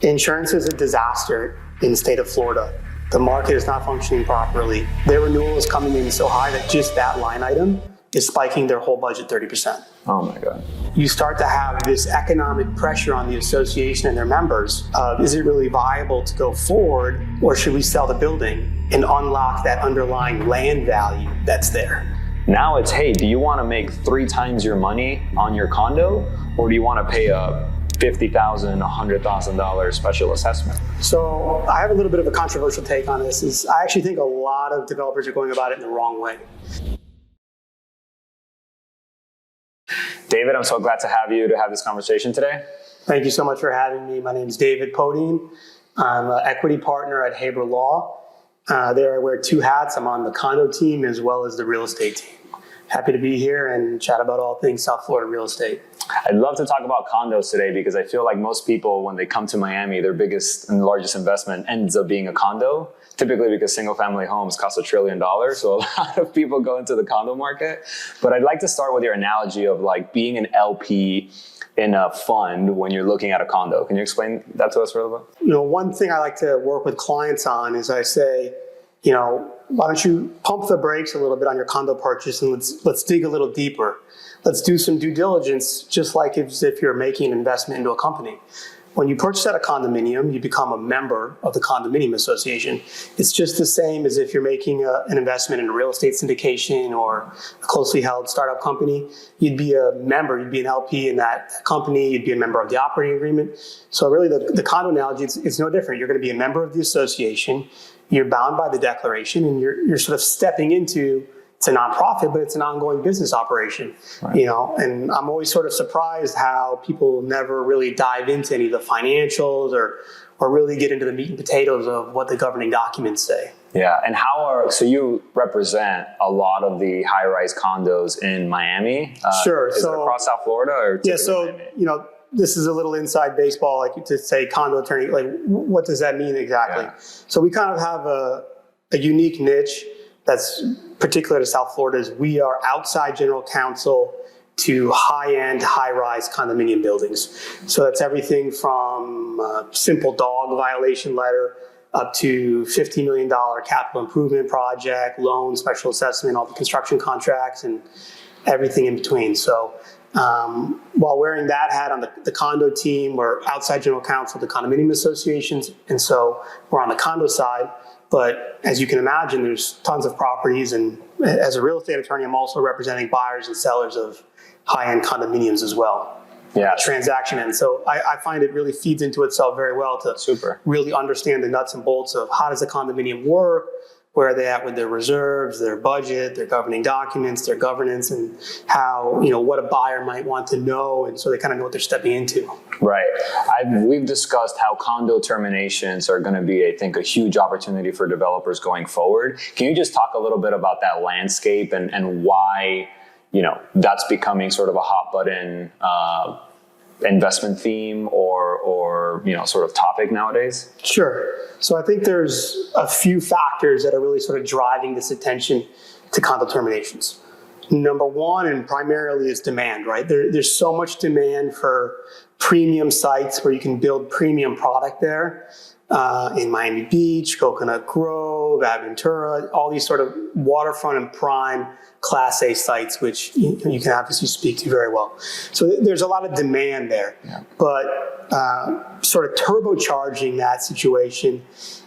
Insurance is a disaster in the state of Florida. The market is not functioning properly. Their renewal is coming in so high that just that line item is spiking their whole budget 30%. Oh my God. You start to have this economic pressure on the association and their members of, is it really viable to go forward, or should we sell the building and unlock that underlying land value that's there? Now it's, hey, do you want to make 3 times your money on your condo, or do you want to pay a $50,000, $100,000 special assessment? So I have a little bit of a controversial take on this. I actually think a lot of developers are going about it in the wrong way. David, I'm so glad to have this conversation today. Thank you so much for having me. My name is David Podein. I'm an equity partner at Haber Law. There I wear 2 hats. I'm on the condo team as well as the real estate team. Happy to be here and chat about all things South Florida real estate. I'd love to talk about condos today because I feel like most people, when they come to Miami, their biggest and largest investment ends up being a condo, typically because single family homes cost $1 trillion. So a lot of people go into the condo market. But I'd like to start with your analogy of like being an LP in a fund when you're looking at a condo. Can you explain that to us a little bit? One thing I like to work with clients on is I say, why don't you pump the brakes a little bit on your condo purchase and let's dig a little deeper. Let's do some due diligence, just like as if you're making an investment into a company. When you purchase at a condominium, you become a member of the condominium association. It's just the same as if you're making an investment in a real estate syndication or a closely held startup company. You'd be a member, you'd be an LP in that company, you'd be a member of the operating agreement. So really the condo analogy, it's no different. You're going to be a member of the association, you're bound by the declaration, and you're sort of stepping into, it's a nonprofit, but it's an ongoing business operation, right. And I'm always sort of surprised how people never really dive into any of the financials or really get into the meat and potatoes of what the governing documents say. Yeah, and so you represent a lot of the high-rise condos in Miami? Sure. Is it across South Florida? Or yeah, so, Miami? This is a little inside baseball, like to say condo attorney, like what does that mean exactly? Yeah. So we kind of have a unique niche that's particular to South Florida is we are outside general counsel to high-end, high-rise condominium buildings. So that's everything from a simple dog violation letter up to $50 million capital improvement project, loan, special assessment, all the construction contracts, and everything in between. So while wearing that hat on the condo team, we're outside general counsel to condominium associations, and so we're on the condo side. But as you can imagine, there's tons of properties, and as a real estate attorney, I'm also representing buyers and sellers of high-end condominiums as well. Yeah, transaction end. So I find it really feeds into itself very well to really understand the nuts and bolts of how does a condominium work, where are they at with their reserves, their budget, their governing documents, their governance, and how, what a buyer might want to know, and so they kind of know what they're stepping into. Right. We've discussed how condo terminations are going to be, I think, a huge opportunity for developers going forward. Can you just talk a little bit about that landscape and why, that's becoming sort of a hot button investment theme or sort of topic nowadays? Sure. So I think there's a few factors that are really sort of driving this attention to condo terminations. Number one, and primarily, is demand, right? There's so much demand for premium sites where you can build premium product there. In Miami Beach, Coconut Grove, Aventura, all these sort of waterfront and prime Class A sites, which you can obviously speak to very well. So there's a lot of demand there. Yeah. But sort of turbocharging that situation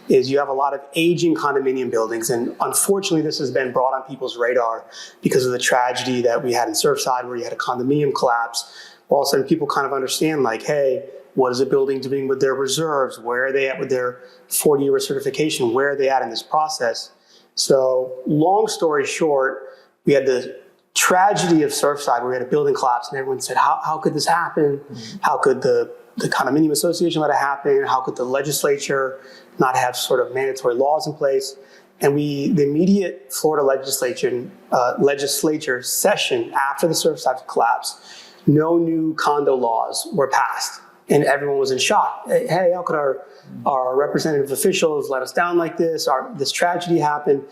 is you have a lot of aging condominium buildings. And unfortunately, this has been brought on people's radar because of the tragedy that we had in Surfside where you had a condominium collapse. All of a sudden, people kind of understand like, hey, what is a building doing with their reserves? Where are they at with their 40-year certification? Where are they at in this process? So long story short, we had the tragedy of Surfside where we had a building collapse and everyone said, how could this happen? Mm-hmm. How could the condominium association let it happen? How could the legislature not have sort of mandatory laws in place? And the immediate Florida legislature session after the Surfside collapse, no new condo laws were passed. And everyone was in shock. Hey, how could our representative officials let us down like this? This tragedy happened.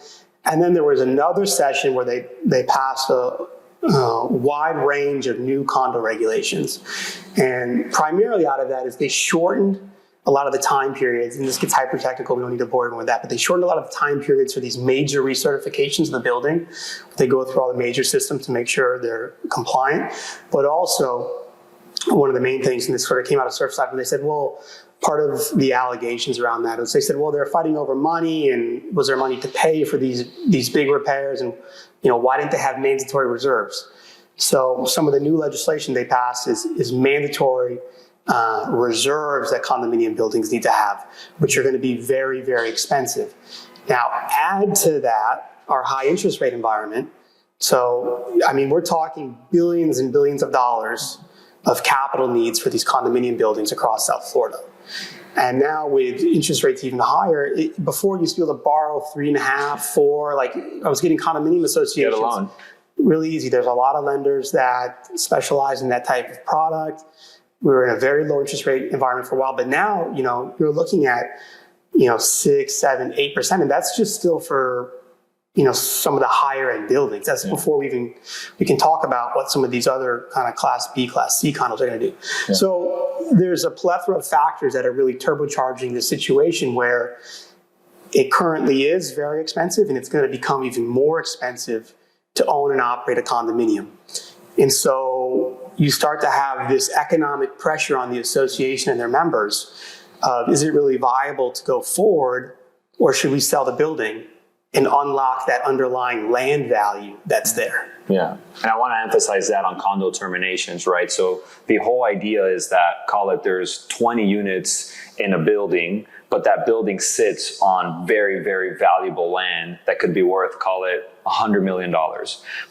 And then there was another session where they passed a wide range of new condo regulations. And primarily out of that is they shortened a lot of the time periods, and this gets hyper technical, we don't need to bore everyone with that, but they shortened a lot of the time periods for these major recertifications of the building. They go through all the major systems to make sure they're compliant. But also, one of the main things, and this sort of came out of Surfside, when they said, well, part of the allegations around that was they said, well, they're fighting over money, and was there money to pay for these big repairs, and why didn't they have mandatory reserves? So some of the new legislation they passed is mandatory reserves that condominium buildings need to have, which are going to be very, very expensive. Now, add to that our high interest rate environment. So, I mean, we're talking billions and billions of dollars of capital needs for these condominium buildings across South Florida. And now with interest rates even higher, before you used to be able to borrow 3.5, 4, like I was getting condominium associations. Get a loan. Really easy. There's a lot of lenders that specialize in that type of product. We were in a very low interest rate environment for a while, but now, you're looking at, 6, 7, 8%, and that's just still for, some of the higher end buildings. That's before we can talk about what some of these other kind of Class B, Class C condos are going to do. Yeah. So there's a plethora of factors that are really turbocharging the situation where it currently is very expensive, and it's going to become even more expensive to own and operate a condominium. And so you start to have this economic pressure on the association and their members. Is it really viable to go forward, or should we sell the building and unlock that underlying land value that's there? Yeah, and I want to emphasize that on condo terminations, right? So the whole idea is that, call it, there's 20 units in a building, but that building sits on very, very valuable land that could be worth, call it, $100 million.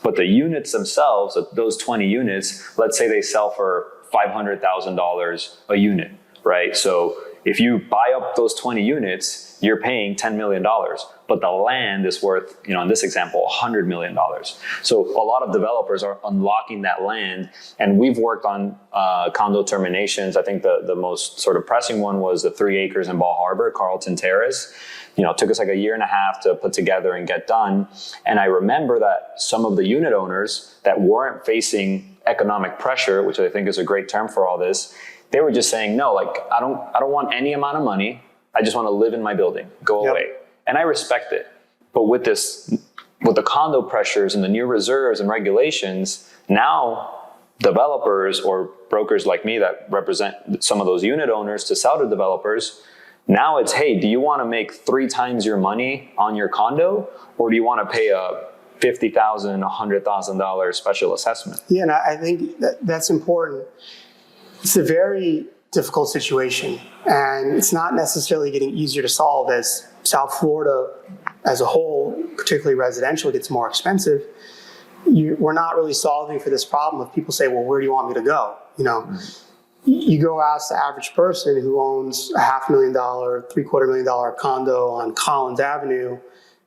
But the units themselves, those 20 units, let's say they sell for $500,000 a unit, right? So if you buy up those 20 units, you're paying $10 million, but the land is worth, in this example, $100 million. So a lot of developers are unlocking that land, and we've worked on condo terminations. I think the most sort of pressing one was the 3 acres in Bal Harbour, Carlton Terrace. It took us like a year and a half to put together and get done. And I remember that some of the unit owners that weren't facing economic pressure, which I think is a great term for all this, they were just saying, no, like, I don't want any amount of money. I just want to live in my building, go away. And I respect it. But with the condo pressures and the new reserves and regulations, now developers or brokers like me that represent some of those unit owners to sell to developers, now it's, hey, do you want to make 3 times your money on your condo, or do you want to pay a $50,000, $100,000 special assessment? Yeah, and I think that's important. It's a very difficult situation, and it's not necessarily getting easier to solve as South Florida as a whole, particularly residential, gets more expensive. We're not really solving for this problem if people say, well, where do you want me to go? You go ask the average person who owns a $500,000, $750,000 condo on Collins Avenue,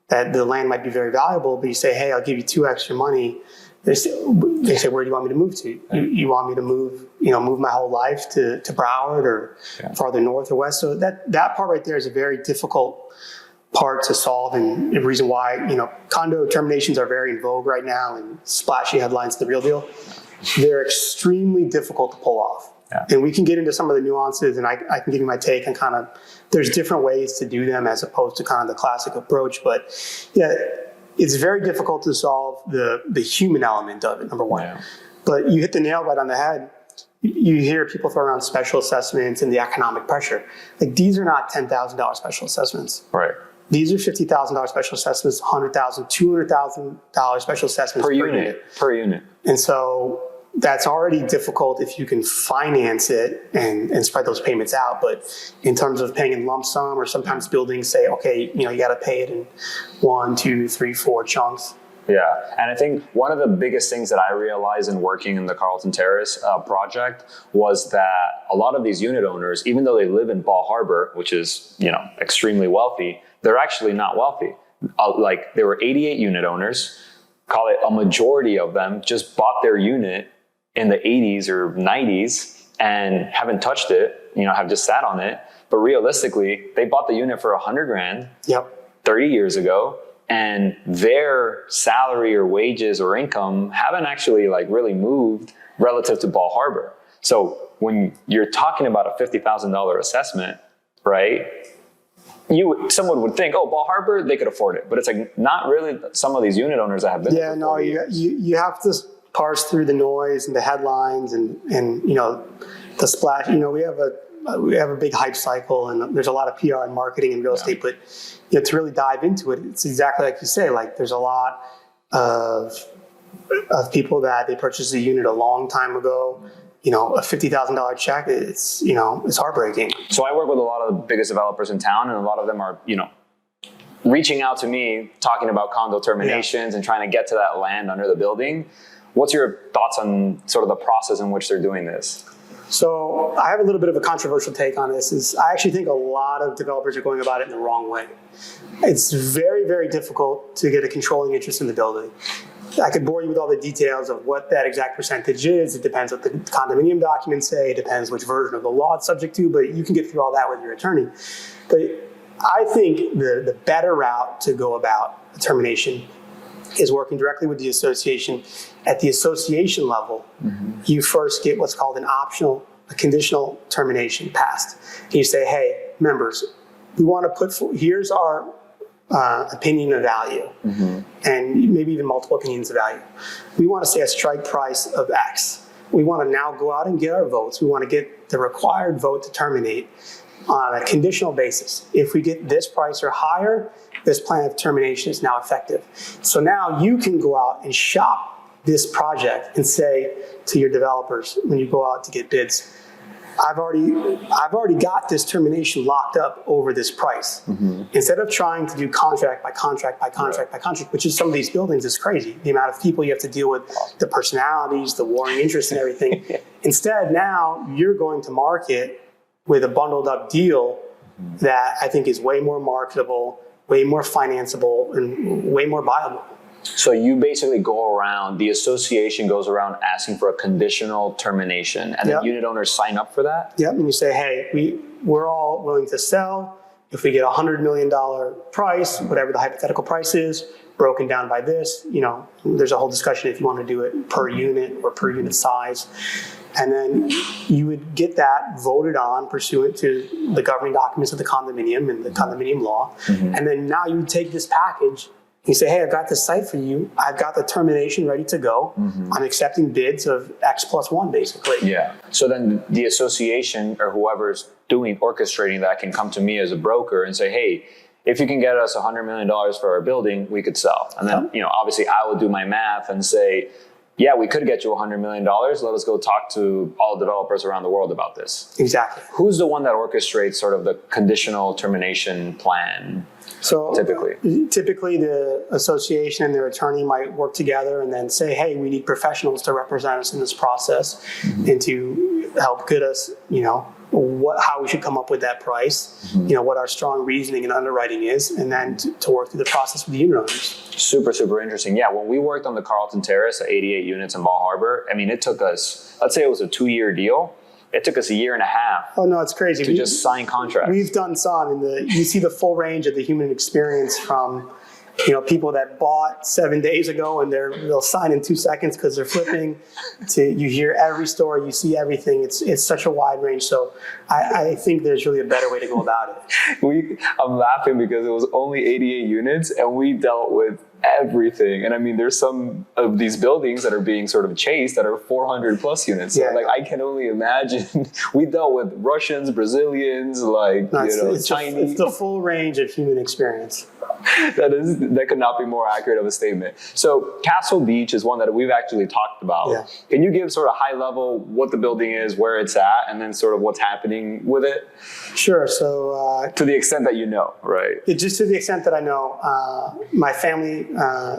that the land might be very valuable, but you say, hey, I'll give you 2 extra money. They say, where do you want me to move to? You want me to move my whole life to Broward or farther north or west? So that part right there is a very difficult part to solve, and the reason why, condo terminations are very in vogue right now and splashy headlines, the real deal. They're extremely difficult to pull off. Yeah. And we can get into some of the nuances, and I can give you my take on kind of, there's different ways to do them as opposed to kind of the classic approach. But yeah, it's very difficult to solve the human element of it, number one. Yeah. But you hit the nail right on the head. You hear people throw around special assessments and the economic pressure. Like, these are not $10,000 special assessments. Right. These are $50,000 special assessments, $100,000, $200,000 special assessments per unit. And so that's already difficult if you can finance it and spread those payments out. But in terms of paying in lump sum, or sometimes buildings say, okay, you got to pay it in 1, 2, 3, 4 chunks. Yeah, and I think one of the biggest things that I realized in working in the Carlton Terrace project was that a lot of these unit owners, even though they live in Bal Harbour, which is, extremely wealthy, they're actually not wealthy. Like, there were 88 unit owners, call it a majority of them just bought their unit in the 80s or 90s and haven't touched it, have just sat on it. But realistically, they bought the unit for $100,000 30 years ago, and their salary or wages or income haven't actually really moved relative to Bal Harbour. So when you're talking about a $50,000 assessment, right? Someone would think, oh, Ball Harbor, they could afford it. But it's like, not really some of these unit owners that have been there for 40 years. You have to parse through the noise and the headlines and the splash. We have a big hype cycle, and there's a lot of PR and marketing in real estate, but to really dive into it, it's exactly like you say, like there's a lot of people that they purchased a unit a long time ago. A $50,000 check, it's heartbreaking. So I work with a lot of the biggest developers in town, and a lot of them are, reaching out to me, talking about condo terminations and trying to get to that land under the building. What's your thoughts on sort of the process in which they're doing this? So I have a little bit of a controversial take on this. I actually think a lot of developers are going about it in the wrong way. It's very, very difficult to get a controlling interest in the building. I could bore you with all the details of what that exact percentage is. It depends what the condominium documents say. It depends which version of the law it's subject to, but you can get through all that with your attorney. But I think the better route to go about a termination is working directly with the association. At the association level, you first get what's called a conditional termination passed. And you say, hey, members, we want to here's our opinion of value, and maybe even multiple opinions of value. We want to say a strike price of X. We want to now go out and get our votes. We want to get the required vote to terminate on a conditional basis. If we get this price or higher, this plan of termination is now effective. So now you can go out and shop this project and say to your developers when you go out to get bids, I've already got this termination locked up over this price. Instead of trying to do contract by contract by contract by contract, which is some of these buildings is crazy. The amount of people you have to deal with, the personalities, the warring interests and everything. Instead, now you're going to market with a bundled up deal that I think is way more marketable, way more financeable, and way more viable. So you basically the association goes around asking for a conditional termination, and then unit owners sign up for that? Yep, and you say, hey, we're all willing to sell. If we get a $100 million price, whatever the hypothetical price is, broken down by this, there's a whole discussion if you want to do it per unit or per unit size. And then you would get that voted on pursuant to the governing documents of the condominium and the condominium law. And then now you take this package. You say, hey, I've got this site for you. I've got the termination ready to go. I'm accepting bids of X plus one, basically. Yeah. So then the association or whoever's orchestrating that can come to me as a broker and say, hey, if you can get us $100 million for our building, we could sell. And then, obviously I will do my math and say, yeah, we could get you $100 million. Let us go talk to all developers around the world about this. Exactly. Who's the one that orchestrates sort of the conditional termination plan? So typically the association and their attorney might work together and then say, hey, we need professionals to represent us in this process and to help get us, how we should come up with that price, what our strong reasoning and underwriting is, and then to work through the process with the unit owners. Super, super interesting. Yeah, when we worked on the Carlton Terrace, 88 units in Ball Harbor, it took us, let's say it was a 2-year deal. It took us a year and a half. Oh no, it's crazy. To just sign contracts. We've done some, you see the full range of the human experience from, people that bought 7 days ago and they'll sign in 2 seconds because they're flipping. To you hear every story, you see everything. It's such a wide range. So I think there's really a better way to go about it. I'm laughing because it was only 88 units and we dealt with everything. And there's some of these buildings that are being sort of chased that are 400 plus units. So I can only imagine. We dealt with Russians, Brazilians, Chinese. It's the full range of human experience. That could not be more accurate of a statement. So Castle Beach is one that we've actually talked about. Yeah. Can you give sort of high level what the building is, where it's at, and then sort of what's happening with it? Sure. So to the extent that right? Just to the extent that I know, my family,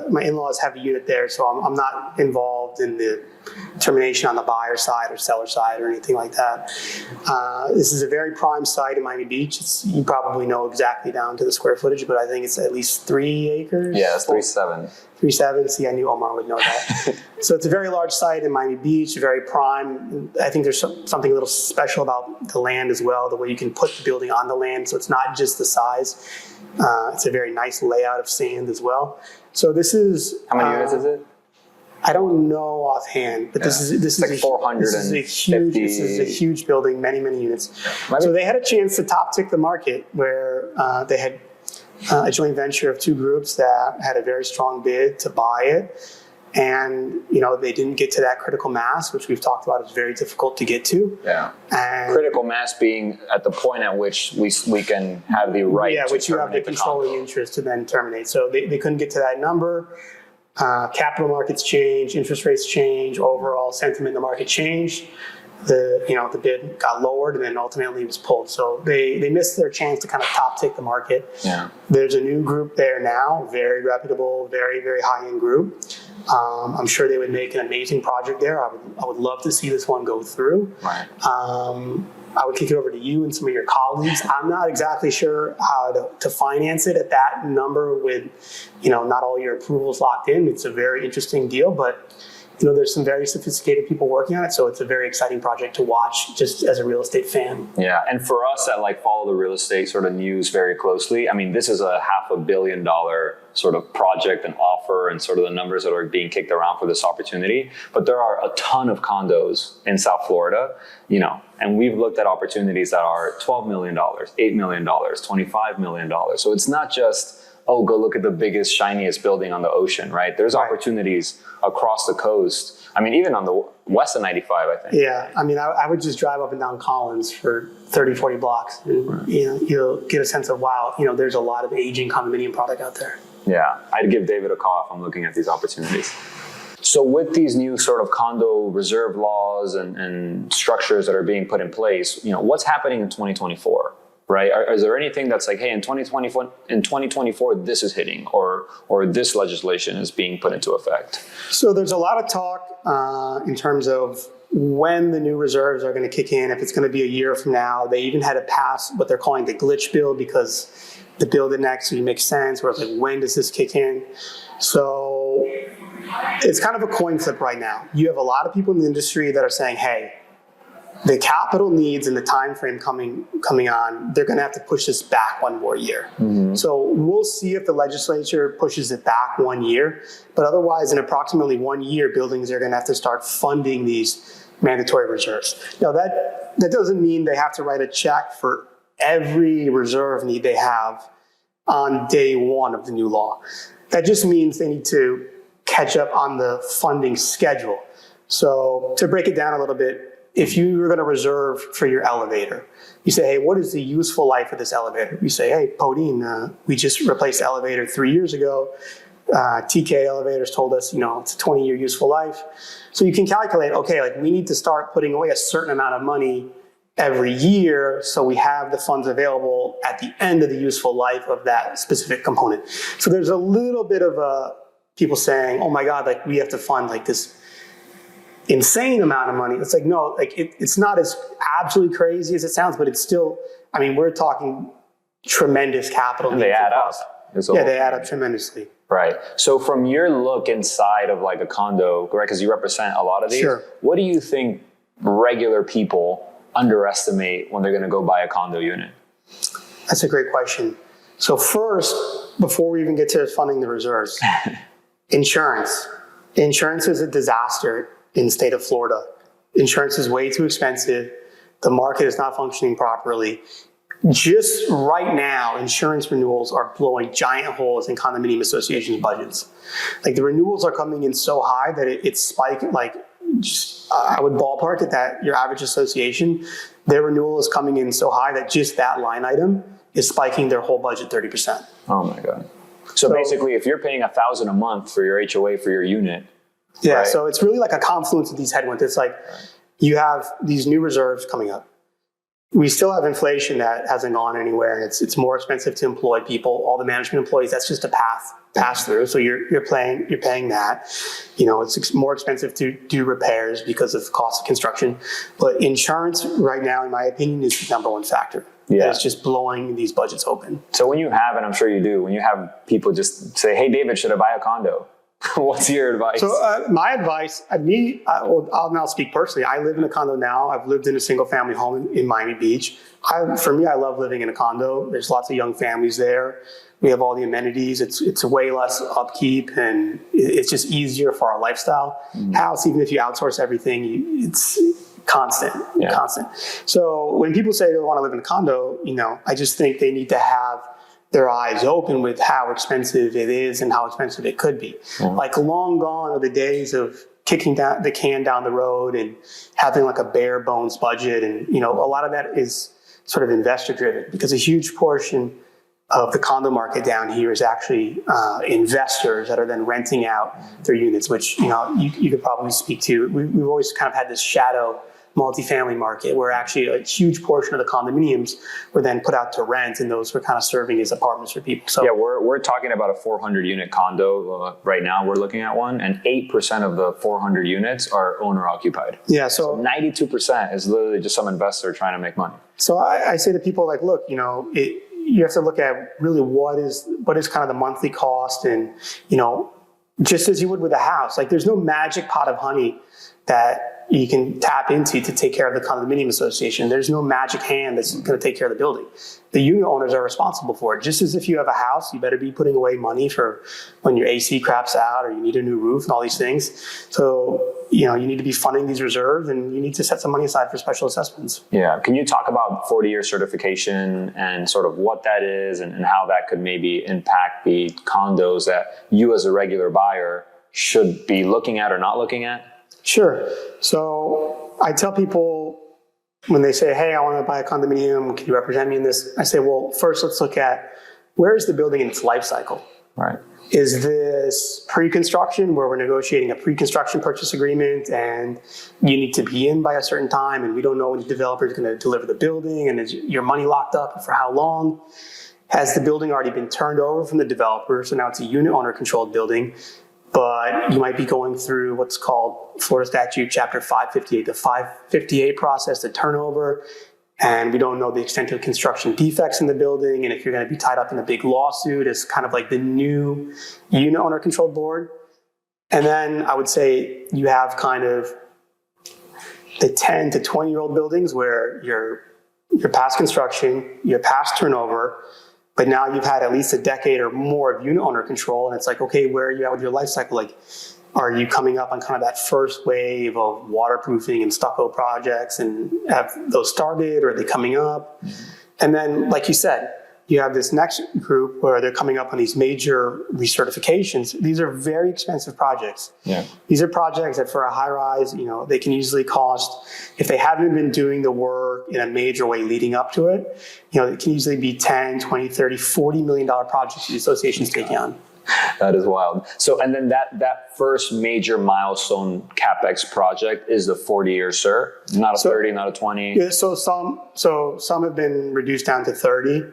my in-laws have a unit there, so I'm not involved in the termination on the buyer side or seller side or anything like that. This is a very prime site in Miami Beach. You probably know exactly down to the square footage, but I think it's at least 3 acres. Yeah, it's 3.7. 3.7. See, I knew Omar would know that. So it's a very large site in Miami Beach, very prime. I think there's something a little special about the land as well, the way you can put the building on the land. So it's not just the size. It's a very nice layout of sand as well. So this is... How many units is it? I don't know offhand, but this is like 450. This is a huge building, many units. So they had a chance to top tick the market where they had a joint venture of two groups that had a very strong bid to buy it. And, they didn't get to that critical mass, which we've talked about is very difficult to get to. Yeah. And critical mass being at the point at which we can have the right to which you have the controlling interest to then terminate. So they couldn't get to that number. Capital markets change, interest rates change, overall sentiment in the market changed. The bid got lowered and then ultimately was pulled. So they missed their chance to kind of top tick the market. Yeah. There's a new group there now, very reputable, very high-end group. I'm sure they would make an amazing project there. I would love to see this one go through. Right. I would kick it over to you and some of your colleagues. I'm not exactly sure how to finance it at that number with, not all your approvals locked in. It's a very interesting deal, but there's some very sophisticated people working on it, so it's a very exciting project to watch just as a real estate fan. Yeah, and for us that follow the real estate sort of news very closely, I mean, this is a $500 million sort of project and offer and sort of the numbers that are being kicked around for this opportunity. But there are a ton of condos in South Florida, and we've looked at opportunities that are $12 million, $8 million, $25 million. So it's not just, oh, go look at the biggest, shiniest building on the ocean, right? There's opportunities across the coast. I mean, even on the west of 95, I think. Yeah, I mean, I would just drive up and down Collins for 30, 40 blocks. And, you'll get a sense of, wow, there's a lot of aging condominium product out there. Yeah, I'd give David a call if I'm looking at these opportunities. So with these new sort of condo reserve laws and structures that are being put in place, what's happening in 2024? Right? Is there anything that's like, hey, in 2024, this is hitting, or this legislation is being put into effect? So there's a lot of talk in terms of when the new reserves are going to kick in, if it's going to be a year from now. They even had to pass what they're calling the glitch bill because the bill didn't actually make sense, where it's like, when does this kick in? So it's kind of a coin flip right now. You have a lot of people in the industry that are saying, hey, the capital needs and the time frame coming on, they're going to have to push this back one more year. Mm-hmm. So we'll see if the legislature pushes it back 1 year. But otherwise, in approximately 1 year, buildings are going to have to start funding these mandatory reserves. Now, that doesn't mean they have to write a check for every reserve need they have on day one of the new law. That just means they need to catch up on the funding schedule. So to break it down a little bit, if you were going to reserve for your elevator, you say, hey, what is the useful life of this elevator? You say, hey, Podein, we just replaced the elevator 3 years ago. TK Elevators told us, it's a 20-year useful life. So you can calculate, okay, we need to start putting away a certain amount of money every year so we have the funds available at the end of the useful life of that specific component. So there's a little bit of people saying, oh my God, we have to fund this insane amount of money. It's no, it's not as absolutely crazy as it sounds, but it's still, we're talking tremendous capital. And they add up. Yeah, they add up tremendously. Right. So from your look inside of a condo, right, because you represent a lot of these, sure. What do you think regular people underestimate when they're going to go buy a condo unit? That's a great question. So first, before we even get to funding the reserves, insurance. Insurance is a disaster in the state of Florida. Insurance is way too expensive. The market is not functioning properly. Just right now, insurance renewals are blowing giant holes in condominium associations' budgets. The renewals are coming in so high that it's spiking. I would ballpark it that your average association, their renewal is coming in so high that just that line item is spiking their whole budget 30%. Oh my God. So basically, if you're paying $1,000 a month for your HOA for your unit, yeah, right. So it's really a confluence of these headwinds. It's you have these new reserves coming up. We still have inflation that hasn't gone anywhere, and it's more expensive to employ people. All the management employees, that's just a pass through. So you're paying that. It's more expensive to do repairs because of the cost of construction. But insurance right now, in my opinion, is the number one factor. Yeah. It's just blowing these budgets open. So when you have, and I'm sure you do, when you have people just say, hey, David, should I buy a condo? What's your advice? So my advice, I'll now speak personally. I live in a condo now. I've lived in a single family home in Miami Beach. For me, I love living in a condo. There's lots of young families there. We have all the amenities. It's way less upkeep, and it's just easier for our lifestyle. House, even if you outsource everything, it's constant. So when people say they want to live in a condo, I just think they need to have their eyes open with how expensive it is and how expensive it could be. Like long gone are the days of kicking the can down the road and having like a bare bones budget. And, a lot of that is sort of investor driven, because a huge portion of the condo market down here is actually investors that are then renting out their units, which, you could probably speak to. We've always kind of had this shadow multifamily market where actually a huge portion of the condominiums were then put out to rent, and those were kind of serving as apartments for people. So yeah, we're talking about a 400 unit condo right now. We're looking at one, and 8% of the 400 units are owner occupied. Yeah, so 92% is literally just some investor trying to make money. So I say to people like, look, you have to look at really what is kind of the monthly cost, and just as you would with a house, like there's no magic pot of honey that you can tap into to take care of the condominium association. There's no magic hand that's going to take care of the building. The unit owners are responsible for it. Just as if you have a house, you better be putting away money for when your AC craps out or you need a new roof and all these things. So, you need to be funding these reserves, and you need to set some money aside for special assessments. Yeah. Can you talk about 40-year certification and sort of what that is and how that could maybe impact the condos that you as a regular buyer should be looking at or not looking at? Sure. So I tell people when they say, hey, I want to buy a condominium, can you represent me in this? I say, well, first let's look at where is the building in its life cycle? Right. Is this pre-construction where we're negotiating a pre-construction purchase agreement and you need to be in by a certain time and we don't know when the developer is going to deliver the building, and is your money locked up for how long? Has the building already been turned over from the developer? So now it's a unit owner controlled building, but you might be going through what's called Florida Statute Chapter 558, the 558 process, the turnover, and we don't know the extent of construction defects in the building, and if you're going to be tied up in a big lawsuit as kind of like the new unit owner controlled board. And then I would say you have kind of the 10 to 20-year-old buildings where you're past construction, you're past turnover, but now you've had at least a decade or more of unit owner control, and it's like, okay, where are you at with your life cycle? Like, are you coming up on kind of that first wave of waterproofing and stucco projects, and have those started, or are they coming up? And then, like you said, you have this next group where they're coming up on these major recertifications. These are very expensive projects. Yeah. These are projects that for a high rise, they can easily cost, if they haven't been doing the work in a major way leading up to it, it can easily be 10, 20, 30, $40 million projects the association's taking on. That is wild. So, and then that first major milestone CapEx project is the 40-year CERT, not a 30, not a 20. Yeah, so some have been reduced down to 30.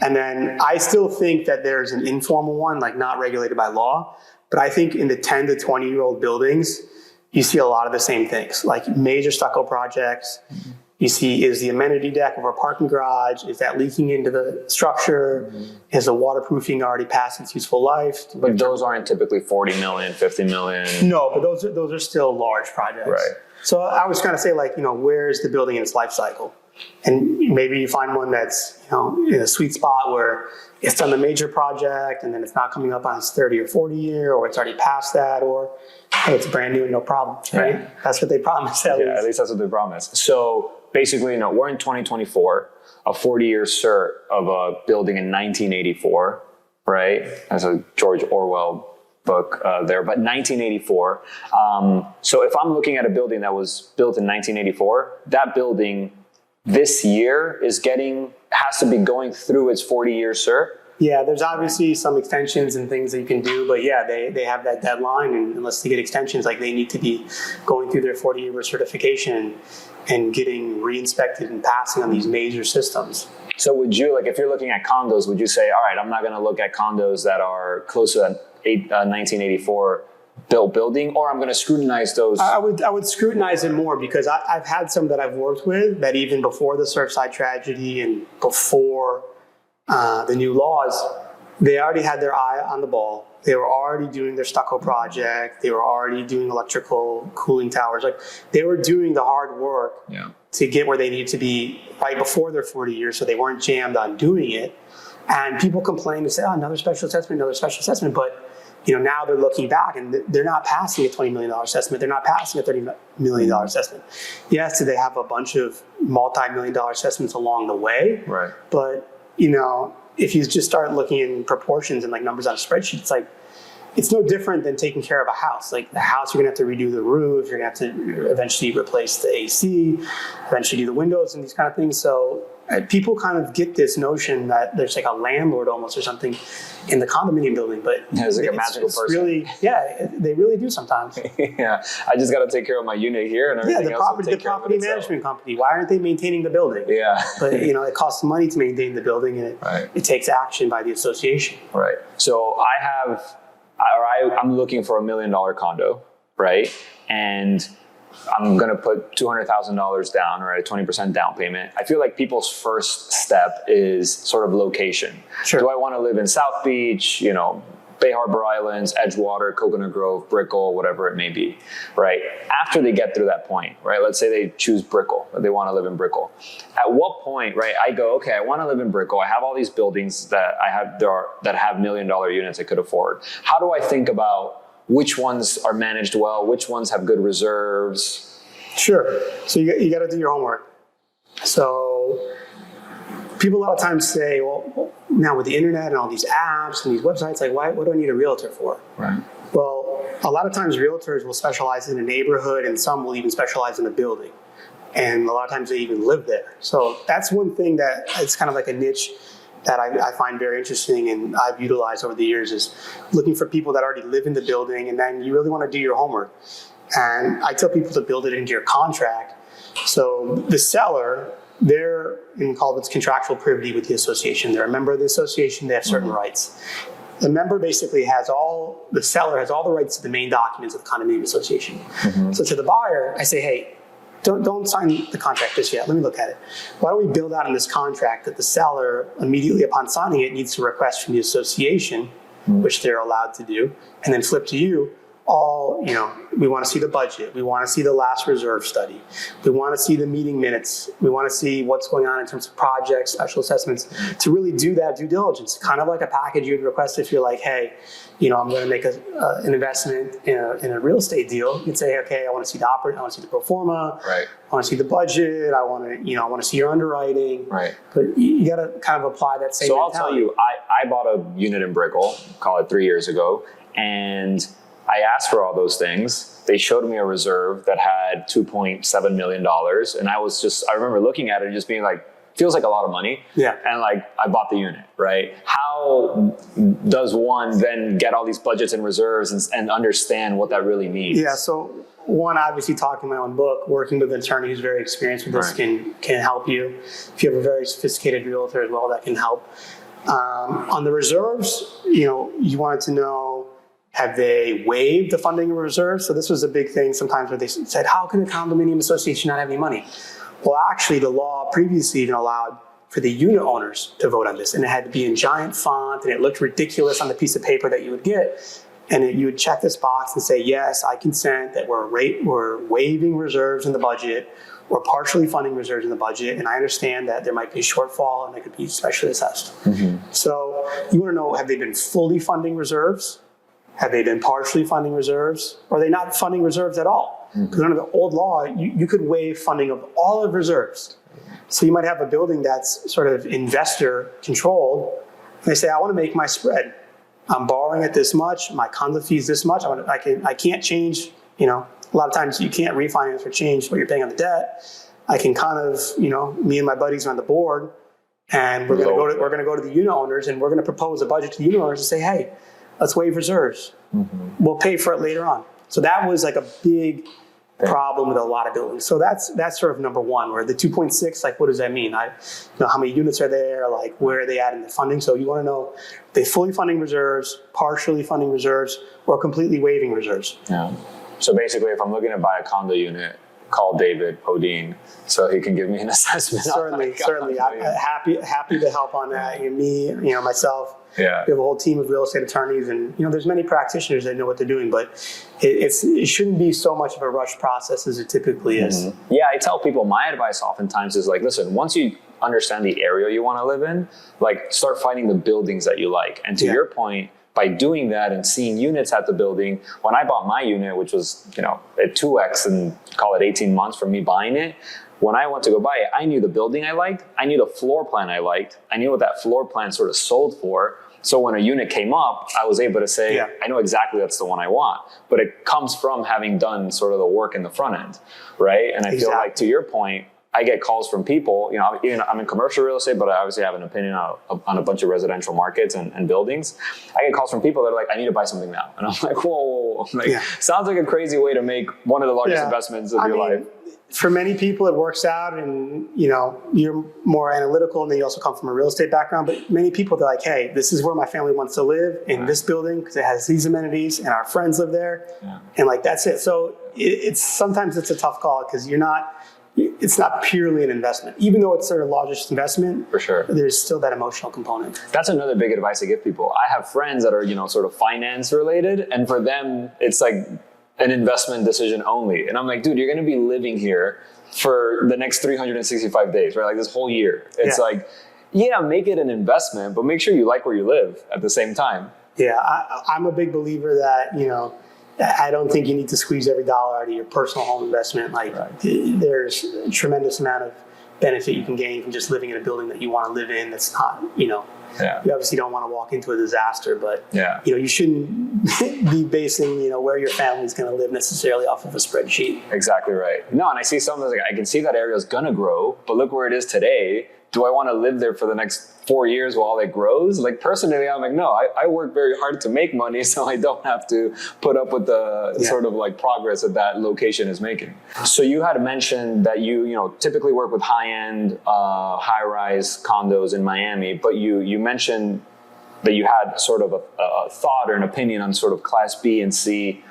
And then I still think that there's an informal one, like not regulated by law. But I think in the 10 to 20-year-old buildings, you see a lot of the same things, like major stucco projects. You see, is the amenity deck of our parking garage, is that leaking into the structure? Is the waterproofing already past its useful life? But those aren't typically 40 million, 50 million. No, but those are still large projects. Right. So I was trying to say, like, where is the building in its life cycle? And maybe you find one that's, in a sweet spot where it's done the major project and then it's not coming up on its 30 or 40 year, or it's already past that, or hey, it's brand new and no problem, right? Yeah. That's what they promise. At least that's what they promise. So basically, we're in 2024, a 40-year CERT of a building in 1984, right? That's a George Orwell book there, but 1984. So if I'm looking at a building that was built in 1984, that building this year has to be going through its 40-year CERT. Yeah, there's obviously some extensions and things that you can do, but yeah, they have that deadline, and unless they get extensions, like they need to be going through their 40-year certification and getting re-inspected and passing on these major systems. So would you, if you're looking at condos, would you say, all right, I'm not going to look at condos that are close to that 1984 built building, or I'm going to scrutinize those? I would scrutinize it more, because I've had some that I've worked with that even before the Surfside tragedy and before the new laws, they already had their eye on the ball. They were already doing their stucco project. They were already doing electrical cooling towers. Like they were doing the hard work to get where they needed to be right before their 40 years, so they weren't jammed on doing it. And people complain and say, oh, another special assessment. But now they're looking back and they're not passing a $20 million assessment. They're not passing a $30 million assessment. Yes, do they have a bunch of multi-million-dollar assessments along the way? Right. But, if you just start looking in proportions and like numbers on a spreadsheet, it's like, it's no different than taking care of a house. Like the house, you're gonna have to redo the roof, you're gonna have to eventually replace the AC, eventually do the windows and these kind of things. So people kind of get this notion that there's like a landlord almost or something in the condominium building, but it's like a magical person. Really, they really do sometimes. Yeah, I just got to take care of my unit here and everything else. The property management company. Why aren't they maintaining the building? Yeah, but it costs money to maintain the building, and it takes action by the association. Right. So I'm looking for $1 million condo, right? And I'm going to put $200,000 down, or a 20% down payment. I feel like people's first step is sort of location. Sure. Do I want to live in South Beach, Bay Harbor Islands, Edgewater, Coconut Grove, Brickell, whatever it may be, right? After they get through that point, right? Let's say they choose Brickell, they want to live in Brickell. At what point, right? I go, okay, I want to live in Brickell. I have all these buildings that that have $1 million units I could afford. How do I think about which ones are managed well, which ones have good reserves? Sure. So you got to do your homework. So people a lot of times say, well, now with the internet and all these apps and these websites, like what do I need a realtor for? Right. Well, a lot of times realtors will specialize in a neighborhood, and some will even specialize in a building. And a lot of times they even live there. So that's one thing that it's kind of like a niche that I find very interesting and I've utilized over the years, is looking for people that already live in the building, and then you really want to do your homework. And I tell people to build it into your contract. So the seller, they're in what's contractual privity with the association. They're a member of the association. They have certain rights. The member basically the seller has all the rights to the main documents of the condominium association. So to the buyer, I say, hey, don't sign the contract just yet. Let me look at it. Why don't we build out in this contract that the seller, immediately upon signing it, needs to request from the association, which they're allowed to do, and then flip to you. We want to see the budget. We want to see the last reserve study. We want to see the meeting minutes. We want to see what's going on in terms of projects, special assessments, to really do that due diligence. Kind of like a package you'd request if you're like, hey, I'm going to make an investment in a real estate deal. You'd say, okay, I want to see the I want to see the pro forma. Right. I want to see the budget. I want to see your underwriting. Right. But you got to kind of apply that same mentality. So I'll tell you, I bought a unit in Brickell, call it 3 years ago, and I asked for all those things. They showed me a reserve that had $2.7 million. And I remember looking at it and just being like, feels like a lot of money. Yeah. And I bought the unit, right? How does one then get all these budgets and reserves and understand what that really means? Yeah. So one, obviously talking my own book, working with an attorney who's very experienced with this can help you. If you have a very sophisticated realtor as well, that can help. On the reserves, you wanted to know, have they waived the funding reserve? So this was a big thing sometimes where they said, how can a condominium association not have any money? Well, actually, the law previously even allowed for the unit owners to vote on this. And it had to be in giant font, and it looked ridiculous on the piece of paper that you would get. And you would check this box and say, yes, I consent that we're waiving reserves in the budget, or partially funding reserves in the budget. And I understand that there might be a shortfall and they could be specially assessed. So you want to know, have they been fully funding reserves? Have they been partially funding reserves? Or are they not funding reserves at all? Because under the old law, you could waive funding of all of reserves. So you might have a building that's sort of investor controlled. And they say, I want to make my spread. I'm borrowing at this much. My condo fee is this much. I can't change, a lot of times you can't refinance or change what you're paying on the debt. I can kind of, me and my buddies are on the board, and we're going to go to the unit owners, and we're going to propose a budget to the unit owners and say, hey, let's waive reserves. We'll pay for it later on. So that was like a big problem with a lot of buildings. So that's sort of number one, where the 2.6, what does that mean? How many units are there? Where are they at in the funding? So you want to know, are they fully funding reserves, partially funding reserves, or completely waiving reserves? Yeah. So basically, if I'm looking to buy a condo unit, call David Podein so he can give me an assessment. Certainly. I'm happy to help on that. Me, myself. Yeah. We have a whole team of real estate attorneys, and there's many practitioners that know what they're doing, but it shouldn't be so much of a rushed process as it typically is. Yeah, I tell people my advice oftentimes is like, listen, once you understand the area you want to live in, like start finding the buildings that you like. And to your point, by doing that and seeing units at the building, when I bought my unit, which was at 2x and call it 18 months from me buying it, when I went to go buy it, I knew the building I liked, I knew the floor plan I liked, I knew what that floor plan sort of sold for. So when a unit came up, I was able to say, I know exactly that's the one I want. But it comes from having done sort of the work in the front end, right? And I feel like, to your point, I get calls from people, I'm in commercial real estate, but I obviously have an opinion on a bunch of residential markets and buildings. I get calls from people that are like, I need to buy something now. And I'm like, whoa. Sounds like a crazy way to make one of the largest investments of your life. For many people, it works out, and you're more analytical, and then you also come from a real estate background. But many people, they're like, "Hey, this is where my family wants to live, in this building, because it has these amenities, and our friends live there, and that's it." So sometimes it's a tough call because it's not purely an investment, even though it's their largest investment. For sure, there's still that emotional component. That's another big advice I give people. I have friends that are sort of finance related, and for them, it's like an investment decision only. And I'm like, dude, you're going to be living here for the next 365 days, right? Like this whole year. It's make it an investment, but make sure you like where you live at the same time. Yeah, I'm a big believer that, I don't think you need to squeeze every dollar out of your personal home investment. There's a tremendous amount of benefit you can gain from just living in a building that you want to live in. That's not, you obviously don't want to walk into a disaster, but you shouldn't be basing where your family's going to live necessarily off of a spreadsheet. Exactly right. No, and I see some like, I can see that area is going to grow, but look where it is today. Do I want to live there for the next 4 years while it grows? Like personally, I'm like, no, I work very hard to make money, so I don't have to put up with the sort of like progress that location is making. So you had mentioned that you typically work with high-end, high-rise condos in Miami, but you mentioned that you had sort of a thought or an opinion on sort of Class B and C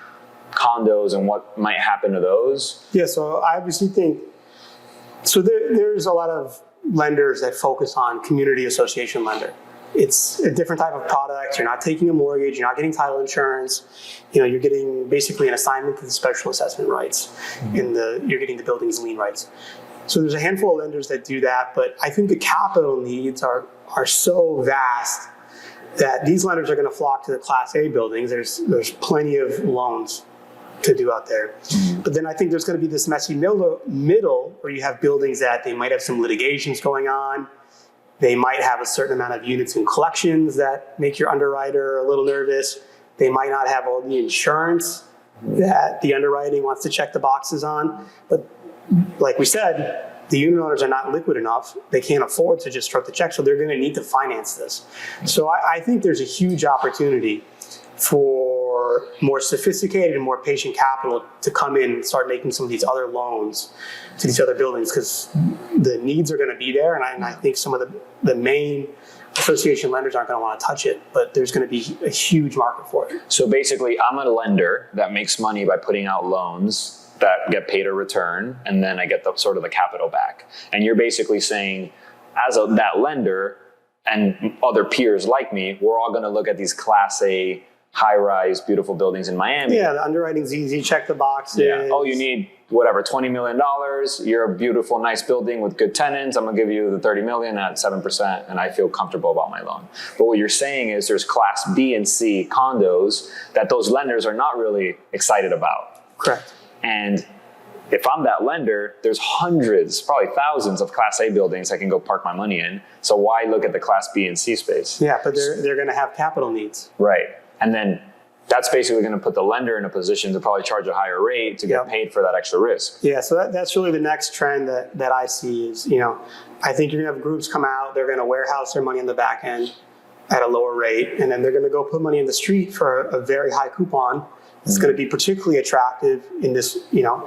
condos and what might happen to those. Yeah, so I obviously think, there's a lot of lenders that focus on community association lender. It's a different type of product. You're not taking a mortgage. You're not getting title insurance. You're getting basically an assignment to the special assessment rights. You're getting the building's lien rights. So there's a handful of lenders that do that, but I think the capital needs are so vast that these lenders are going to flock to the Class A buildings. There's plenty of loans to do out there. But then I think there's going to be this messy middle where you have buildings that they might have some litigations going on. They might have a certain amount of units in collections that make your underwriter a little nervous. They might not have all the insurance that the underwriting wants to check the boxes on. But like we said, the unit owners are not liquid enough. They can't afford to just stroke the check, so they're going to need to finance this. So I think there's a huge opportunity for more sophisticated and more patient capital to come in and start making some of these other loans to these other buildings, because the needs are going to be there. And I think some of the main association lenders aren't going to want to touch it, but there's going to be a huge market for it. So basically, I'm a lender that makes money by putting out loans that get paid a return, and then I get the capital back. And you're basically saying, that lender and other peers like me, we're all going to look at these Class A high-rise, beautiful buildings in Miami. Yeah, the underwriting's easy. Check the boxes. Yeah. Oh, you need whatever, $20 million. You're a beautiful, nice building with good tenants. I'm gonna give you the $30 million at 7%, and I feel comfortable about my loan. But what you're saying is there's Class B and C condos that those lenders are not really excited about. Correct. And if I'm that lender, there's hundreds, probably thousands of Class A buildings I can go park my money in. So why look at the Class B and C space? Yeah, but they're going to have capital needs. Right. And then that's basically going to put the lender in a position to probably charge a higher rate to get paid for that extra risk. Yeah, so that's really the next trend that I see is, I think you're going to have groups come out, they're going to warehouse their money on the back end at a lower rate, and then they're going to go put money in the street for a very high coupon. It's going to be particularly attractive in this,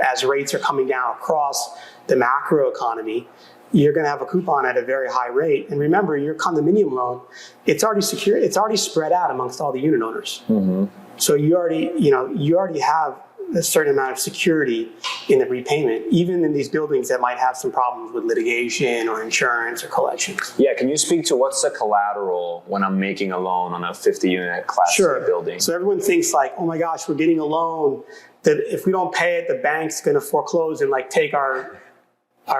as rates are coming down across the macro economy. You're going to have a coupon at a very high rate. And remember, your condominium loan, it's already secure. It's already spread out amongst all the unit owners. Mm-hmm. So you already have a certain amount of security in the repayment, even in these buildings that might have some problems with litigation or insurance or collections. Yeah, can you speak to what's the collateral when I'm making a loan on a 50-unit Class C building? So everyone thinks like, oh my gosh, we're getting a loan that if we don't pay it, the bank's going to foreclose and like take our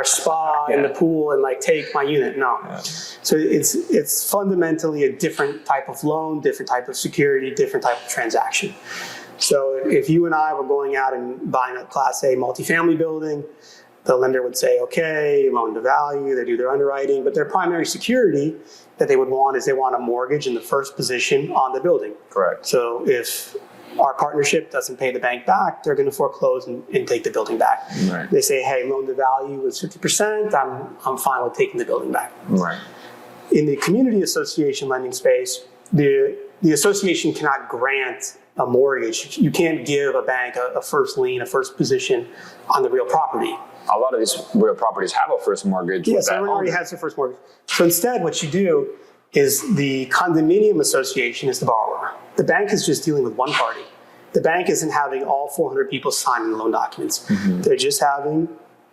spa and the pool and like take my unit. No. Yeah. So it's fundamentally a different type of loan, different type of security, different type of transaction. So if you and I were going out and buying a Class A multifamily building, the lender would say, okay, loan to value, they do their underwriting, but their primary security that they would want is they want a mortgage in the first position on the building. Correct. So if our partnership doesn't pay the bank back, they're going to foreclose and take the building back. Right. They say, hey, loan to value is 50%, I'm fine with taking the building back. Right. In the community association lending space, the association cannot grant a mortgage. You can't give a bank a first lien, a first position on the real property. A lot of these real properties have a first mortgage. Yes, everyone already has a first mortgage. So instead, what you do is the condominium association is the borrower. The bank is just dealing with one party. The bank isn't having all 400 people signing the loan documents. Mm-hmm. They're just having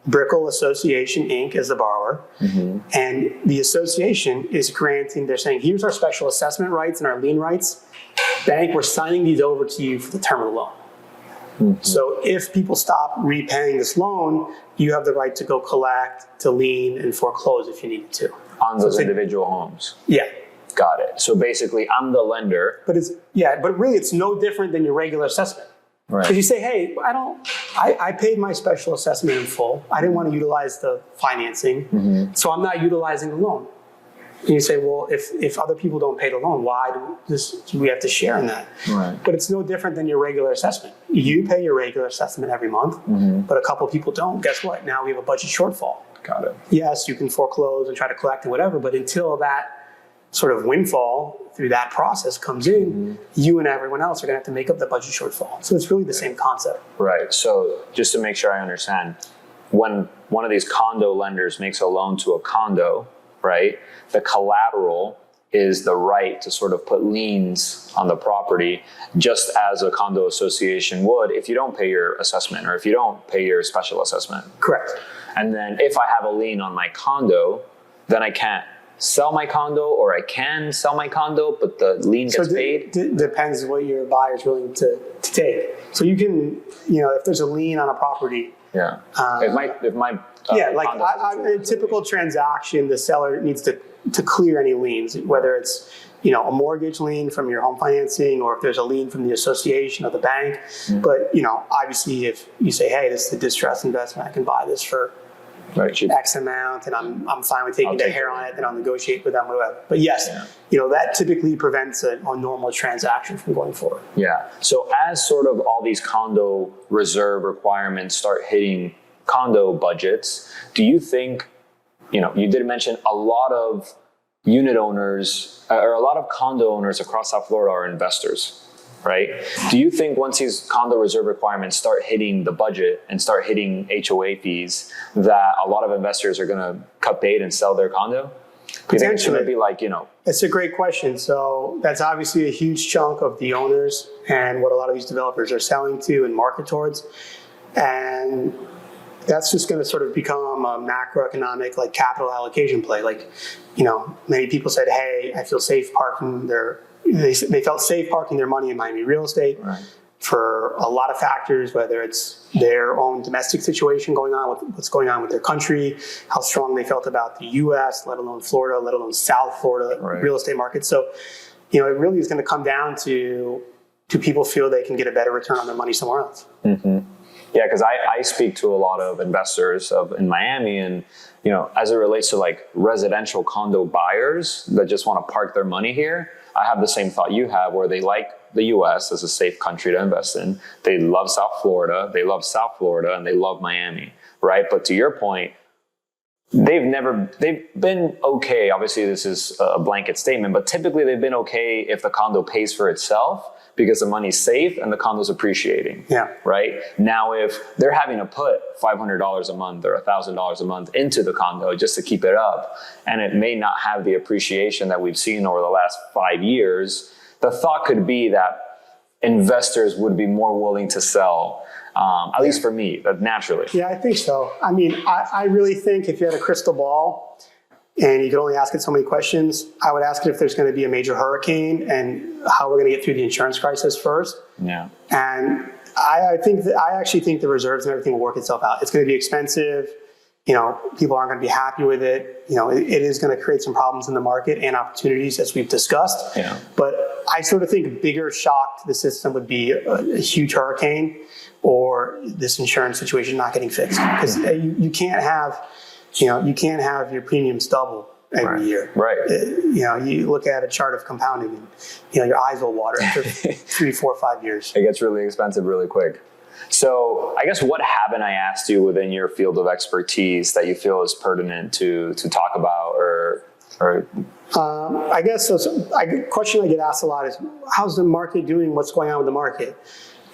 Brickell Association, Inc. as the borrower. Mm-hmm. And the association is granting, they're saying, here's our special assessment rights and our lien rights. Bank, we're signing these over to you for the term of the loan. Mm-hmm. So if people stop repaying this loan, you have the right to go collect, to lien, and foreclose if you needed to. On those individual homes? Yeah. Got it. So basically, I'm the lender. But really it's no different than your regular assessment. Right. Because you say, hey, I paid my special assessment in full. I didn't want to utilize the financing, so I'm not utilizing the loan. And you say, well, if other people don't pay the loan, why do we have to share in that? Right. But it's no different than your regular assessment. You pay your regular assessment every month, but a couple of people don't. Guess what? Now we have a budget shortfall. Got it. Yes, you can foreclose and try to collect and whatever, but until that sort of windfall through that process comes in, you and everyone else are going to have to make up the budget shortfall. So it's really the same concept. Right. So just to make sure I understand, when one of these condo lenders makes a loan to a condo, right, the collateral is the right to sort of put liens on the property, just as a condo association would if you don't pay your assessment or if you don't pay your special assessment. Correct. And then if I have a lien on my condo, then I can't sell my condo, or I can sell my condo, but the lien gets paid? Depends what your buyer's willing to take. So you can, if there's a lien on a property. Yeah. A typical transaction, the seller needs to clear any liens, whether it's a mortgage lien from your home financing, or if there's a lien from the association or the bank. But obviously, if you say, hey, this is a distressed investment, I can buy this for X amount, and I'm fine with taking the hair on it, then I'll negotiate with them, whatever. But yes, that typically prevents a normal transaction from going forward. Yeah. So as sort of all these condo reserve requirements start hitting condo budgets, do you think, you did mention a lot of unit owners or a lot of condo owners across South Florida are investors, right? Do you think once these condo reserve requirements start hitting the budget and start hitting HOA fees, that a lot of investors are going to cut bait and sell their condo? Potentially. Be like, It's a great question. So that's obviously a huge chunk of the owners and what a lot of these developers are selling to and market towards. And that's just going to sort of become a macroeconomic capital allocation play. Many people said, hey, I feel safe parking they felt safe parking their money in Miami real estate for a lot of factors, whether it's their own domestic situation going on, with what's going on with their country, how strong they felt about the U.S., let alone Florida, let alone South Florida real estate market. So, it really is going to come down to people feel they can get a better return on their money somewhere else. Mm-hmm. Yeah, because I speak to a lot of investors in Miami, and as it relates to residential condo buyers that just want to park their money here, I have the same thought you have, where they like the U.S. as a safe country to invest in. They love South Florida, and they love Miami, right? But to your point, they've been okay. Obviously, this is a blanket statement, but typically they've been okay if the condo pays for itself, because the money's safe and the condo's appreciating. Yeah. Right? Now, if they're having to put $500 a month or $1,000 a month into the condo just to keep it up, and it may not have the appreciation that we've seen over the last 5 years, the thought could be that investors would be more willing to sell, at least for me, naturally. Yeah, I think so. I mean, I really think if you had a crystal ball and you could only ask it so many questions, I would ask it if there's going to be a major hurricane and how we're going to get through the insurance crisis first. Yeah. And I actually think the reserves and everything will work itself out. It's going to be expensive. People aren't going to be happy with it. It is going to create some problems in the market and opportunities, as we've discussed. Yeah. But I sort of think a bigger shock to the system would be a huge hurricane or this insurance situation not getting fixed, because you can't have your premiums double every year. Right. You look at a chart of compounding and, your eyes will water after 3, 4, 5 years. It gets really expensive really quick. So I guess what haven't I asked you within your field of expertise that you feel is pertinent to talk about or I guess a question I get asked a lot is, how's the market doing? What's going on with the market?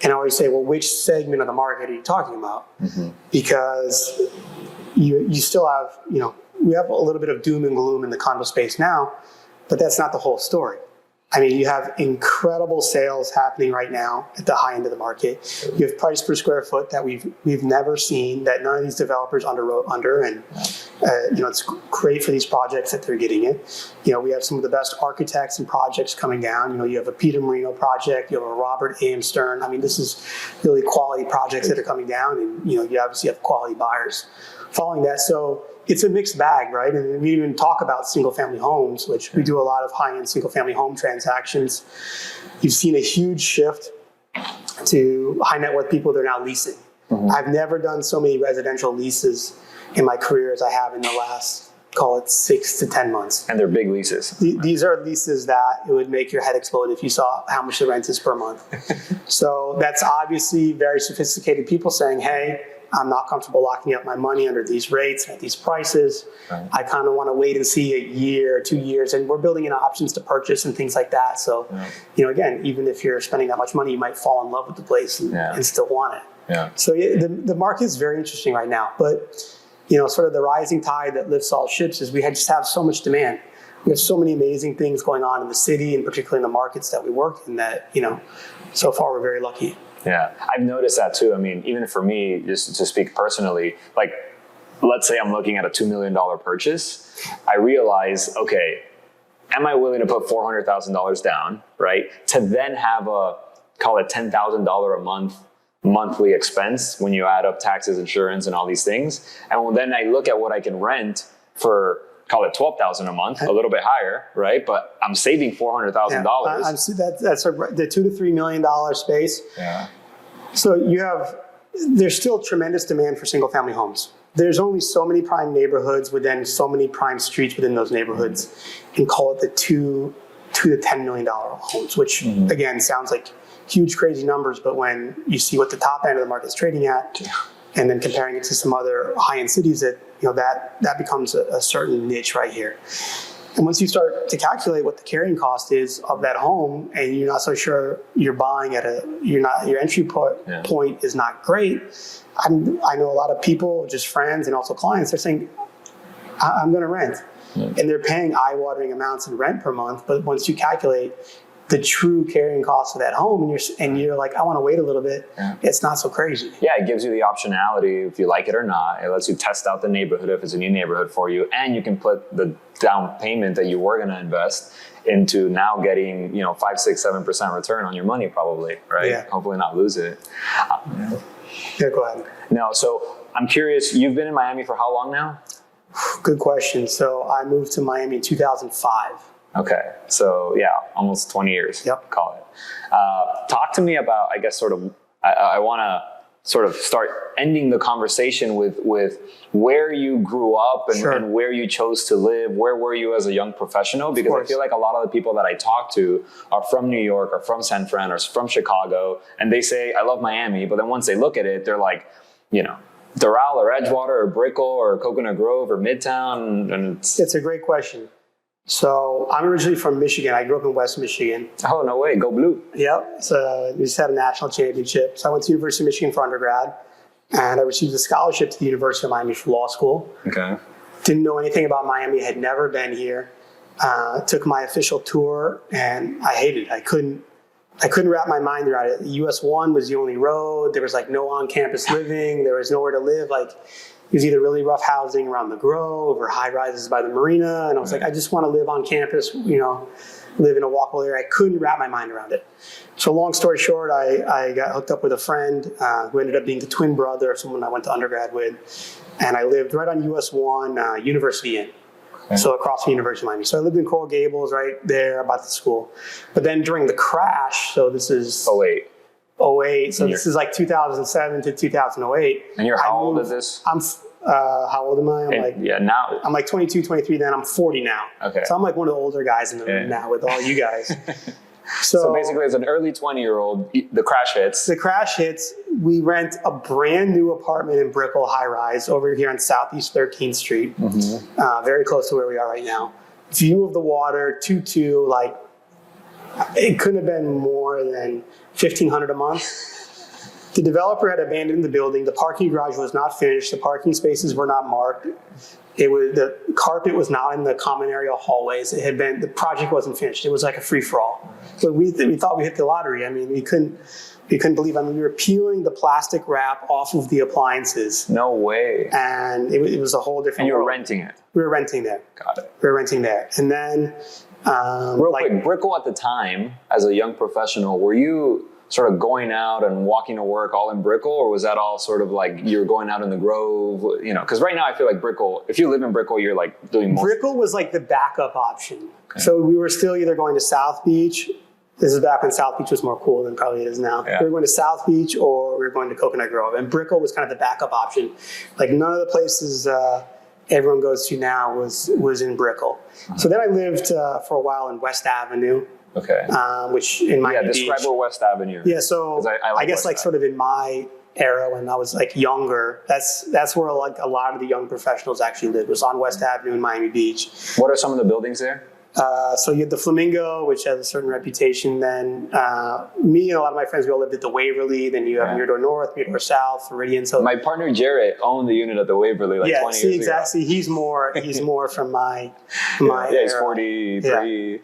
And I always say, well, which segment of the market are you talking about? Mm-hmm. Because you still have, we have a little bit of doom and gloom in the condo space now, but that's not the whole story. I mean, you have incredible sales happening right now at the high end of the market. You have price per square foot that we've never seen, that none of these developers underwrote under, and it's great for these projects that they're getting it. We have some of the best architects and projects coming down. You have a Peter Marino project, you have a Robert A.M. Stern. I mean, this is really quality projects that are coming down, and you obviously have quality buyers following that. So it's a mixed bag, right? And we even talk about single family homes, which we do a lot of high-end single family home transactions. You've seen a huge shift to high net worth people. They're now leasing. Mm-hmm. I've never done so many residential leases in my career as I have in the last, call it 6 to 10 months. And they're big leases. These are leases that it would make your head explode if you saw how much the rent is per month. So that's obviously very sophisticated people saying, hey, I'm not comfortable locking up my money under these rates at these prices. Right. I kind of want to wait and see a year or 2 years, and we're building in options to purchase and things like that. So, again, even if you're spending that much money, you might fall in love with the place and still want it. Yeah. So the market is very interesting right now, but sort of the rising tide that lifts all ships is we just have so much demand. We have so many amazing things going on in the city, and particularly in the markets that we work in, that so far we're very lucky. Yeah, I've noticed that too. I mean, even for me, just to speak personally, like, let's say I'm looking at a $2 million purchase. I realize, okay, am I willing to put $400,000 down, right? To then have call it $10,000 a month, monthly expense when you add up taxes, insurance, and all these things. And then I look at what I can rent for, call it $12,000 a month, a little bit higher, right? But I'm saving $400,000. That's the $2 to $3 million space. Yeah. So there's still tremendous demand for single family homes. There's only so many prime neighborhoods within so many prime streets within those neighborhoods, and call it the $2 to $10 million homes, which again sounds like huge, crazy numbers. But when you see what the top end of the market is trading at, and then comparing it to some other high-end cities, that becomes a certain niche right here. And once you start to calculate what the carrying cost is of that home, and you're not so sure you're buying your entry point is not great. I know a lot of people, just friends and also clients, they're saying, I'm going to rent. And they're paying eye-watering amounts in rent per month. But once you calculate the true carrying cost of that home, and you're like, I want to wait a little bit, it's not so crazy. Yeah, it gives you the optionality if you like it or not. It lets you test out the neighborhood if it's a new neighborhood for you, and you can put the down payment that you were going to invest into now getting 5, 6, 7% return on your money, probably, right? Yeah. Hopefully not lose it. Yeah, go ahead. No, so I'm curious, you've been in Miami for how long now? Good question. So I moved to Miami in 2005. Okay, so almost 20 years. Yep. Call it. Talk to me about, I guess, I want to sort of start ending the conversation with where you grew up and where you chose to live. Where were you as a young professional? Because I feel like a lot of the people that I talk to are from New York or from San Fran or from Chicago, and they say, I love Miami, but then once they look at it, they're like, Doral or Edgewater or Brickell or Coconut Grove or Midtown. And it's a great question. So I'm originally from Michigan. I grew up in West Michigan. Oh, no way. Go Blue. Yep. So we just had a national championship. So I went to University of Michigan for undergrad, and I received a scholarship to the University of Miami for law school. Okay. Didn't know anything about Miami. Had never been here. Took my official tour, and I hated it. I couldn't I couldn't wrap my mind around it. US 1 was the only road. There was like no on-campus living. There was nowhere to live. Like it was either really rough housing around the Grove or high rises by the marina. And I was like, I just want to live on campus, live in a walkable area. I couldn't wrap my mind around it. So long story short, I got hooked up with a friend who ended up being the twin brother of someone I went to undergrad with. And I lived right on US 1, University Inn. Okay. So across from University of Miami. So I lived in Coral Gables right there about the school. But then during the crash, so this is 08. So this is like 2007 to 2008. And you're how old is this? I'm how old am I? Now I'm like 22, 23 then. I'm 40 now. Okay. So I'm like one of the older guys in the room now with all you guys. So basically, as an early 20-year-old, the crash hits. The crash hits. We rent a brand new apartment in Brickell, high rise, over here on Southeast 13th Street, very close to where we are right now. View of the water, 2-2, like it couldn't have been more than $1,500 a month. The developer had abandoned the building. The parking garage was not finished. The parking spaces were not marked. The carpet was not in the common area hallways. The project wasn't finished. It was like a free for all. But we thought we hit the lottery. I mean, we couldn't believe. I mean, we were peeling the plastic wrap off of the appliances. No way. And it was a whole different. And you were world. renting it. We were renting there. Got it. We were renting there, and then real quick, Brickell at the time, as a young professional, were you sort of going out and walking to work all in Brickell, or was that all sort of like you were going out in the Grove? Because right now I feel like Brickell, if you live in Brickell, you're like doing more. Brickell was like the backup option. Okay. So we were still either going to South Beach. This is back when South Beach was more cool than probably it is now. Yeah. We were going to South Beach or we were going to Coconut Grove. And Brickell was kind of the backup option. Like none of the places everyone goes to now was in Brickell. So then I lived for a while in West Avenue. Okay. Which in Miami Beach. Describe where West Avenue. Yeah, so I guess like sort of in my era when I was like younger, that's where like a lot of the young professionals actually lived, was on West Avenue in Miami Beach. What are some of the buildings there? So you had the Flamingo, which has a certain reputation. Then me and a lot of my friends, we all lived at the Waverly. Then you have Mirador North, Mirador South, Meridian. So my partner Jarrett owned the unit at the Waverly 20 years ago. Exactly. He's more from my yeah, he's era. 43. Yeah.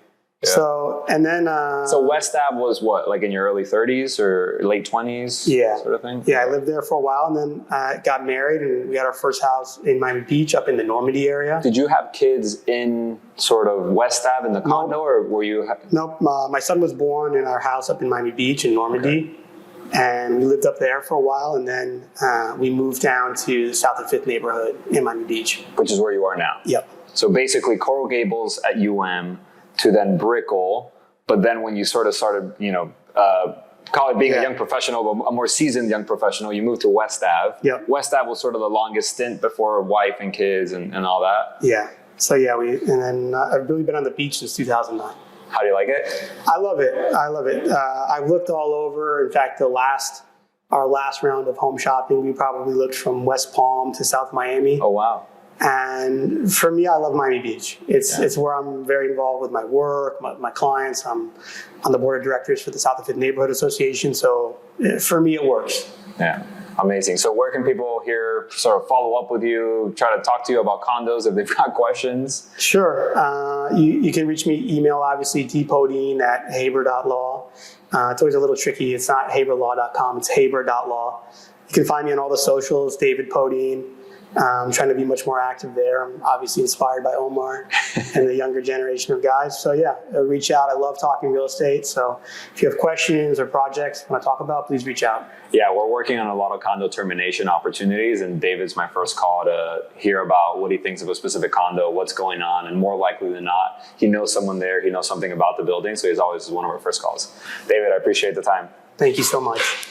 So, and then... so West Ave was what, like in your early 30s or late 20s sort of thing? Yeah, I lived there for a while and then got married and we got our first house in Miami Beach up in the Normandy area. Did you have kids in sort of West Ave in the condo or were you... Nope, my son was born in our house up in Miami Beach in Normandy. Okay. And we lived up there for a while and then we moved down to the South of 5th neighborhood in Miami Beach. Which is where you are now? Yep. So basically Coral Gables at UM to then Brickell, but then when you sort of started, call it being a young professional, but a more seasoned young professional, you moved to West Ave. Yep. West Ave was sort of the longest stint before wife and kids and all that. Yeah. So and then I've really been on the beach since 2009. How do you like it? I love it. I've looked all over. In fact, our last round of home shopping, we probably looked from West Palm to South Miami. Oh, wow. And for me, I love Miami Beach. It's where I'm very involved with my work, my clients. I'm on the board of directors for the South of 5th Neighborhood Association. So for me, it works. Yeah, amazing. So where can people here sort of follow up with you, try to talk to you about condos if they've got questions? Sure. You can reach me, email obviously, dpodein@haber.law. It's always a little tricky. It's not haberlaw.com, it's haber.law. You can find me on all the socials, David Podein. I'm trying to be much more active there. I'm obviously inspired by Omar and the younger generation of guys. So reach out. I love talking real estate. So if you have questions or projects you want to talk about, please reach out. Yeah, we're working on a lot of condo termination opportunities, and David's my first call to hear about what he thinks of a specific condo, what's going on, and more likely than not, he knows someone there, he knows something about the building, so he's always one of our first calls. David, I appreciate the time. Thank you so much.